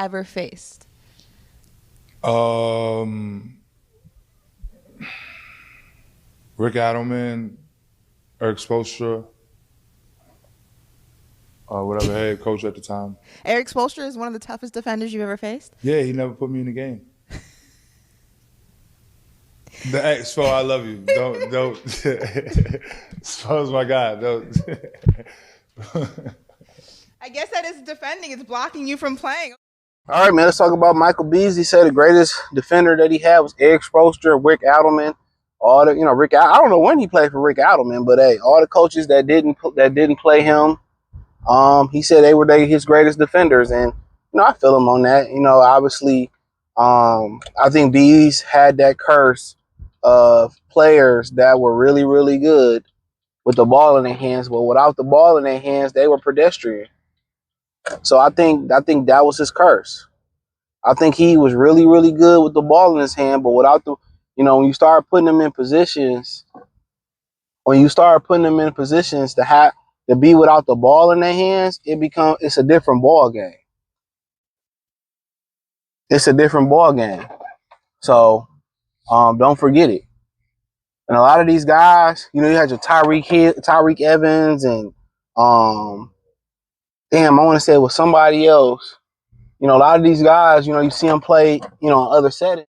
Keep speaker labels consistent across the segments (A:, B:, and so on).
A: ever faced?
B: Rick Adelman, Erik Spoelstra, whatever head coach at the time.
A: Erik Spoelstra is one of the toughest defenders you've ever faced?
B: Yeah, he never put me in the game. Spo, I love you. Don't. Spo's my guy. Don't.
A: I guess that is defending. It's blocking you from playing.
C: All right, man, let's talk about Michael Beasley. He said the greatest defender that he had was Erik Spoelstra, Rick Adelman. All the, Rick. I don't know when he played for Rick Adelman, but hey, all the coaches that didn't play him, he said they were his greatest defenders, and I feel him on that. Obviously, I think Bees had that curse of players that were really, really good with the ball in their hands, but without the ball in their hands, they were pedestrian. So I think that was his curse. I think he was really, really good with the ball in his hand, but without the, when you start putting them in positions, to be without the ball in their hands, it's a different ball game. It's a different ball game. So don't forget it. And a lot of these guys, you had your Tyreek Evans, and damn, I want to say it was somebody else. A lot of these guys, you see them play, in other settings.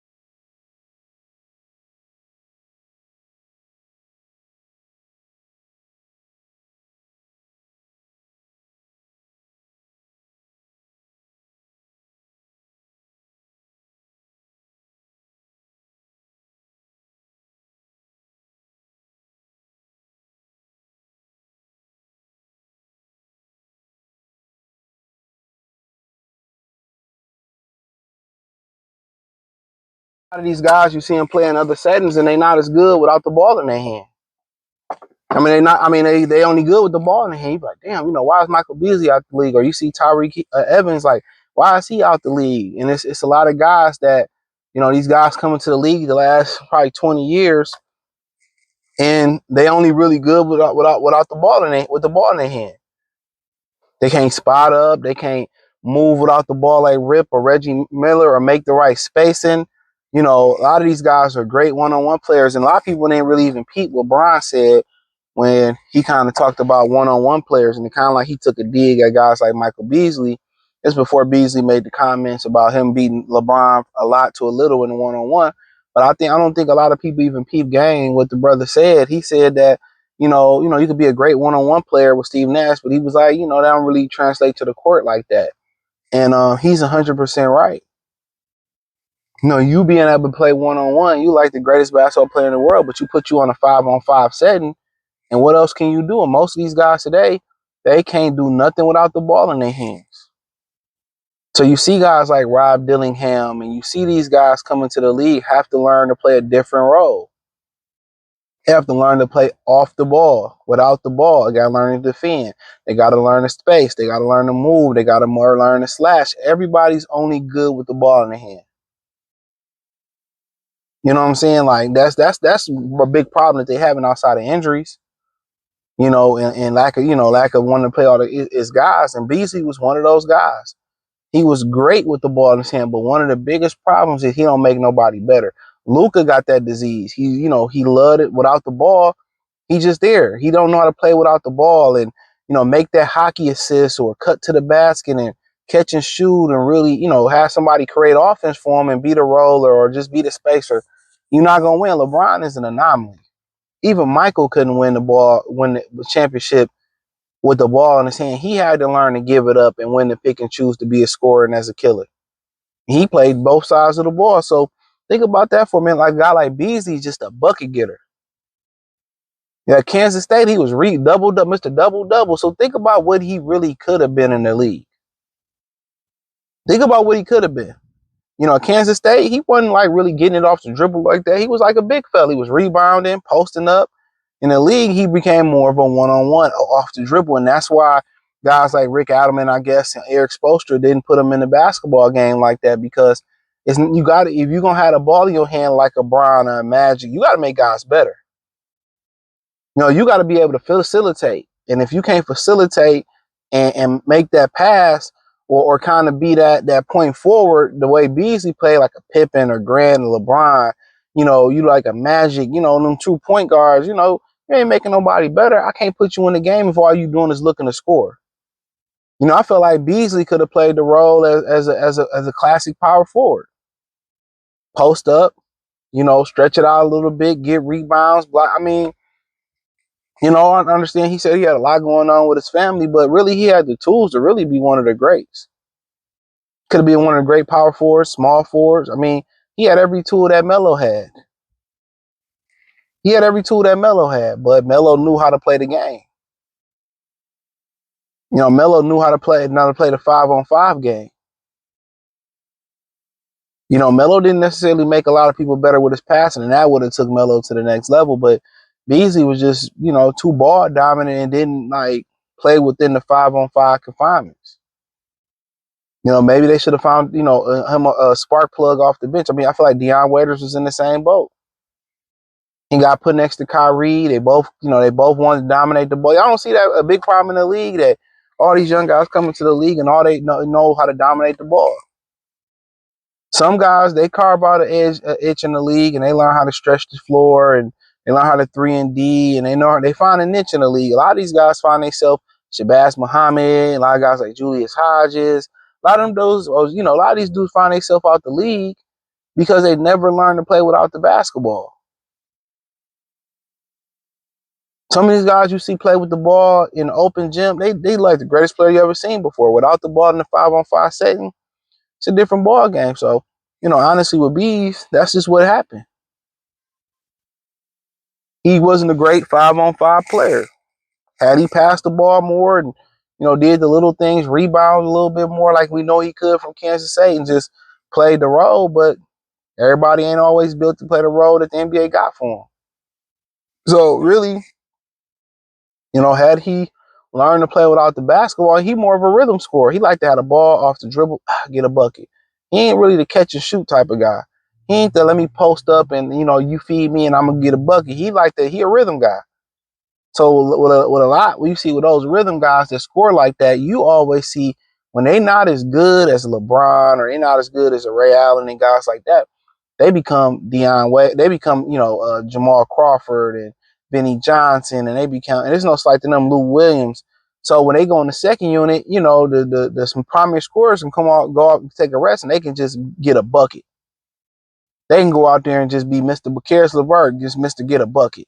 C: A lot of these guys, you see them play in other settings, and they're not as good without the ball in their hand. I mean, they not. I mean, they only good with the ball in their hand. You be like, damn, why is Michael Beasley out the league? Or you see Tyreek Evans, like, why is he out the league? And it's a lot of guys that, these guys coming to the league the last probably 20 years, and they only really good without the ball with the ball in their hand. They can't spot up. They can't move without the ball like Rip or Reggie Miller, or make the right spacing. A lot of these guys are great one-on-one players, and a lot of people didn't really even peep what Brian said when he kind of talked about one-on-one players, and it kind of like he took a dig at guys like Michael Beasley. It's before Beasley made the comments about him beating LeBron a lot to a little in the one-on-one. But I don't think a lot of people even peep game what the brother said. He said that, you could be a great one-on-one player with Steve Nash, but he was like, that don't really translate to the court like that. And he's 100% right. You being able to play one-on-one, you like the greatest basketball player in the world, but you put you on a 5-on-5 setting, and what else can you do? And most of these guys today, they can't do nothing without the ball in their hands. So you see guys like Rob Dillingham, and you see these guys coming to the league have to learn to play a different role. They have to learn to play off the ball, without the ball. They got to learn to defend. They got to learn the space. They got to learn to move. They got to learn to slash. Everybody's only good with the ball in their hand. You know what I'm saying? Like that's a big problem that they having outside of injuries. And lack of wanting to play all his guys. And Beasley was one of those guys. He was great with the ball in his hand, but one of the biggest problems is he don't make nobody better. Luka got that disease. He loved it without the ball. He just there. He don't know how to play without the ball, and make that hockey assist or cut to the basket and catch and shoot, and really have somebody create offense for him and be the roller or just be the spacer. You're not gonna win. LeBron is an anomaly. Even Michael couldn't win the championship with the ball in his hand. He had to learn to give it up and when to pick and choose to be a scorer and as a killer. He played both sides of the ball. So think about that for a minute. Like a guy like Beasley, just a bucket getter. Yeah, Kansas State, he was Mr. Double-Double. So think about what he really could have been in the league. Think about what he could have been. At Kansas State, he wasn't like really getting it off the dribble like that. He was like a big fella. He was rebounding, posting up. In the league, he became more of a one-on-one off the dribble, and that's why guys like Rick Adelman, I guess, and Erik Spoelstra didn't put him in the basketball game like that, because if you're gonna have the ball in your hand like a Bron or a Magic, you got to make guys better. You got to be able to facilitate, and if you can't facilitate and make that pass, or kind of be that point forward the way Beasley played, like a Pippen or Grant or LeBron. You know, you like a Magic. You know, them 2 point guards. You know, you ain't making nobody better. I can't put you in the game if all you doing is looking to score. You know, I feel like Beasley could have played the role as a classic power forward. Post up, you know, stretch it out a little bit, get rebounds, block. I mean, you know, I understand he said he had a lot going on with his family, but really he had the tools to really be one of the greats. Could have been one of the great power forwards, small forwards. I mean, he had every tool that Melo had. He had every tool that Melo had, but Melo knew how to play the game. You know, Melo knew how to play the 5-on-5 game. You know, Melo didn't necessarily make a lot of people better with his passing, and that would have took Melo to the next level. But Beasley was just, you know, too ball dominant and didn't like play within the 5-on-5 confinements. You know, maybe they should have found, you know, him a spark plug off the bench. I mean, I feel like Deion Waiters was in the same boat. He got put next to Kyrie. They both, you know, they both wanted to dominate the ball. I don't see that a big problem in the league that all these young guys coming to the league and all they know how to dominate the ball. Some guys, they carve out an itch in the league and they learn how to stretch the floor and they learn how to 3-and-D and they find a niche in the league. A lot of these guys find themselves Shabazz Muhammad, a lot of guys like Julius Hodges. A lot of them dudes, you know, a lot of these dudes find themselves out the league because they never learned to play without the basketball. Some of these guys you see play with the ball in the open gym, they like the greatest player you ever seen before. Without the ball in the 5-on-5 setting, it's a different ball game. So, you know, honestly, with Bees, that's just what happened. He wasn't a great 5-on-5 player. Had he passed the ball more and, you know, did the little things, rebound a little bit more like we know he could from Kansas State and just played the role, but everybody ain't always built to play the role that the NBA got for him. So really, you know, had he learned to play without the basketball, he more of a rhythm scorer. He liked to have the ball off the dribble, get a bucket. He ain't really the catch and shoot type of guy. He ain't the let me post up and, you know, you feed me and I'm going to get a bucket. He like that. He a rhythm guy. So with a lot, we see with those rhythm guys that score like that, you always see when they not as good as LeBron or they not as good as a Ray Allen and guys like that, they become Deion Wade. They become, you know, Jamal Crawford and Benny Johnson, and and there's no slight to them, Lou Williams. So when they go in the second unit, you know, the some primary scorers can go out and take a rest, and they can just get a bucket. They can go out there and just be Mr. Karis LeVert, just Mr. Get a bucket.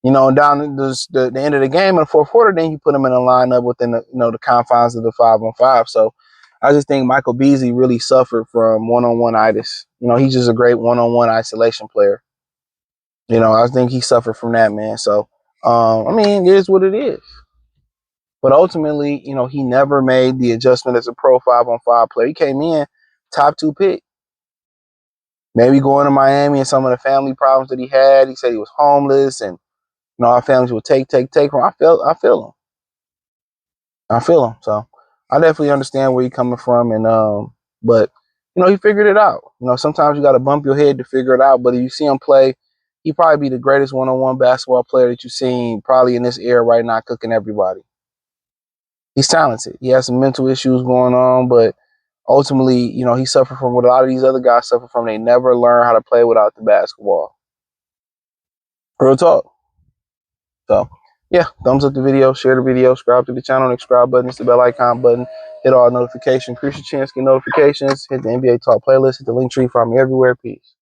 C: You know, down the end of the game in the fourth quarter, then you put them in a lineup within the, you know, the confines of the 5-on-5. So I just think Michael Beasley really suffered from one-on-one-itis. You know, he's just a great one-on-one isolation player. You know, I think he suffered from that, man. So, I mean, it is what it is. But ultimately, you know, he never made the adjustment as a pro 5-on-5 player. He came in top 2 pick. Maybe going to Miami and some of the family problems that he had. He said he was homeless and, you know, our families would take from him. I feel him. I feel him. So I definitely understand where he's coming from. And but you know, he figured it out. You know, sometimes you gotta bump your head to figure it out. But if you see him play, he probably be the greatest one-on-one basketball player that you've seen probably in this era right now, cooking everybody. He's talented. He has some mental issues going on, but ultimately, you know, he suffered from what a lot of these other guys suffer from. They never learn how to play without the basketball. Real talk. So, yeah, thumbs up the video, share the video, subscribe to the channel, the subscribe button, it's the bell icon button, hit all notifications, increase your chance to get notifications, hit the NBA Talk playlist, hit the link tree, find me everywhere. Peace.